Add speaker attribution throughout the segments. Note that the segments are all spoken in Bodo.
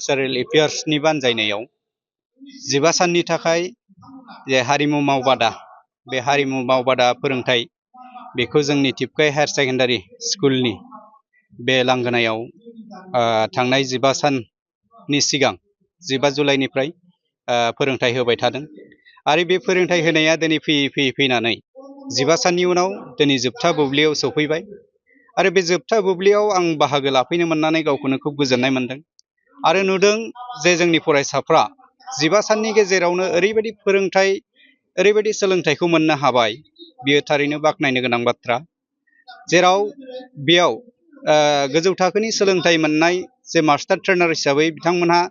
Speaker 1: कालचारेल एफेयार्सनि बानजायनायाव 15 साननि थाखाय जे हारिमु मावबादा बे हारिमु मावबादा फोरोंथाय बेखौ जोंनि टिपकाइ हायार सेकेन्डारि स्कुलनि बे लांगोनायाव थांनाय 15 साननि सिगां 15 जुलाइनिफ्राय फोरोंथाय होबाय थादों आरो बे फोरोंथाय होनाया दिनै फैनानै 15 साननि उनाव दिनै जोबथा बुब्लियाव सफैबाय आरो बे जोबथा बुब्लियाव आं बाहागो लाफैनो मोननानै गावखौनो खुब गोजोननाय मोनदों आरो नुदों जे जोंनि फरायसाफ्रा 15 साननि गेजेरावनो ओरैबायदि फोरोंथाय ओरैबायदि सोलोंथायखौ मोननो हाबाय बियो थारैनो बाख्नायनो गोनां बाथ्रा जेराव बेयाव गोजौ थाखोनि सोलोंथाय मोननाय जे मास्टार ट्रेनार हिसाबै बिथांमोनहा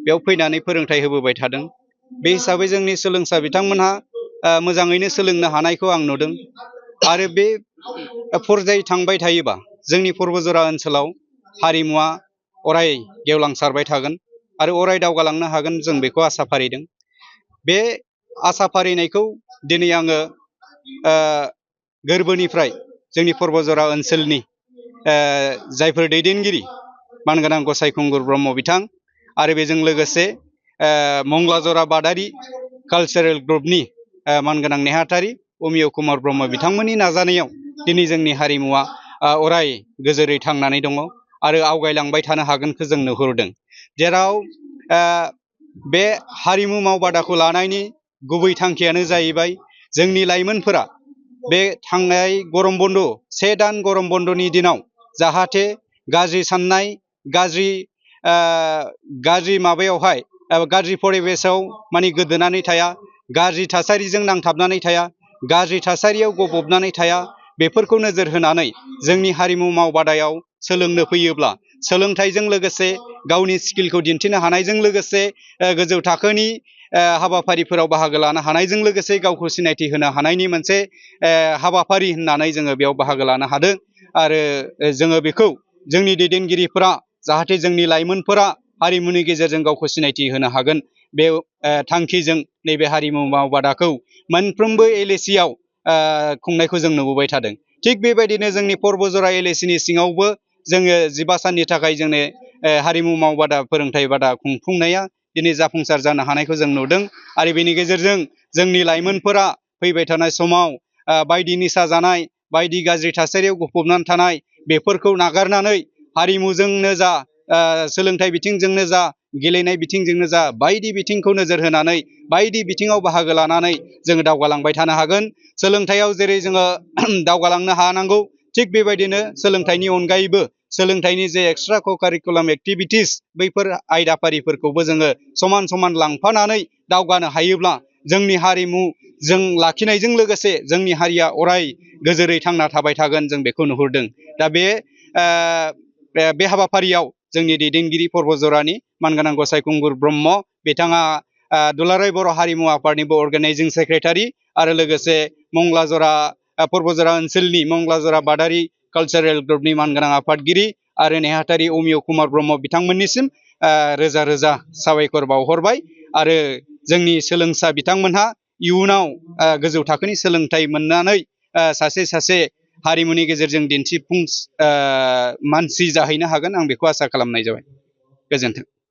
Speaker 1: बेयाव फैनानै फोरोंथाय होबोबाय थादों बे हिसाबै जोंनि सोलोंसा बिथांमोनहा मोजाङैनो सोलोंनो हानायखौ आं नुदों आरो बे फरजायै थांबाय थायोबा जोंनि पर्बतजरा ओनसोलाव हारिमुवा अराय गेवलांसारबाय थागोन आरो अराय दावगालांनो हागोन जों बेखौ आसा फारिदों बे आसा फारिनायखौ दिनै आङो गोरबोनिफ्राय जोंनि पर्बतजरा ओनसोलनि जायफोर दैदेनगिरि मानगोनां गसाइखुंगुर ब्रह्म बिथां आरो बेजों लोगोसे मंगलाजरा बादारि कालचारेल ग्रुपनि मानगोनां नेहाथारि अमिय कुमार ब्रह्म बिथांमोननि नाजानायाव दिनै जोंनि हारिमुवा अराय गोजोरै थांनानै दङ आरो आवगायलांबाय थानो हागोनखौ जों नुहुरदों जेराव बे हारिमु मावबादाखौ लानायनि गुबै थांखियानो जाहैबाय जोंनि लाइमोनफोरा बे थांनाय गरम बन्द 1 दान गरम बन्दनि दिनाव जाहाथे गाज्रि साननाय गाज्रि माबायावहाय गाज्रि परिबेसाव माने गोदोनानै थाया गाज्रि थासारिजों नांथाबनानै थाया गाज्रि थासारियाव गबबनानै थाया बेफोरखौ नोजोर होनानै जोंनि हारिमु मावबादायाव सोलोंनो फैयोब्ला सोलोंथाइजों लोगोसे गावनि स्किलखौ दिन्थिनो हानायजों लोगोसे गोजौ थाखोनि हाबाफारिफोराव बाहागो लानो हानायजों लोगोसे गावखौ सिनायथि होनो हानायनि मोनसे हाबाफारि होननानै जोङो बेयाव बाहागो लानो हादों आरो जोङो बेखौ जोंनि दैदेनगिरिफोरा जाहाथे जोंनि लाइमोनफोरा हारिमुनि गेजेरजों गावखौ सिनायथि होनो हागोन बे थांखिजों नैबे हारिमु मावबादाखौ मोनफ्रोमबो एलएसियाव खुंनायखौ जों नुबोबाय थादों थिग बेबायदिनो जोंनि पर्बतजरा एलएसिनि सिङावबो जोङो 15 साननि थाखाय जोंनो हारिमु मावबादा फोरोंथाय बादा खुंफुंनाया दिनै जाफुंसार जानो हानायखौ जों नुदों आरो बेनि गेजेरजों जोंनि लाइमोनफोरा फैबाय थानाय समाव बायदि निसा जानाय बायदि गाज्रि थासारियाव गफबनानै थानाय बेफोरखौ नागारनानै हारिमुजोंनो जा सोलोंथाइ बिथिंजोंनो जा गेलेनाय बिथिंजोंनो जा बायदि बिथिंखौ नोजोर होनानै बायदि बिथिङाव बाहागो लानानै जोङो दावगालांबाय थानो हागोन सोलोंथाइयाव जेरै जोङो दावगालांनो हानांगौ थिग बेबायदिनो सोलोंथाइनि अनगायैबो सोलोंथाइनि जे एक्सट्रा कारिकुलाम एक्टिभिटिस बैफोर आयदाफारिफोरखौबो जोङो समान समान लांफानानै दावगानो हायोब्ला जोंनि हारिमु जों लाखिनायजों लोगोसे जोंनि हारिया अराय गोजोरै थांना थाबाय थागोन जों बेखौ नुहुरदों दा बे हाबाफारियाव जोंनि दैदेनगिरि पर्बतजरानि मानगोनां गसाइखुंगुर ब्रह्म बिथाङा दुलाराय बर' हारिमु आफादनिबो अर्गानाइजिं सेक्रेटारि आरो लोगोसे मंगलाजरा पर्बतजरा ओनसोलनि मंगलाजरा बादारि कालचारेल ग्रुपनि मानगोनां आफादगिरि आरो नेहाथारि अमिय कुमार ब्रह्म बिथांमोननिसिम रोजा रोजा साबायखर बावहरबाय आरो जोंनि सोलोंसा बिथांमोनहा इयुनाव गोजौ थाखोनि सोलोंथाइ मोननानै सासे हारिमुनि गेजेरजों दिन्थिफुं मानसि जाहैनो हागोन आं बेखौ आसा खालामनाय जाबाय गोजोन्थों।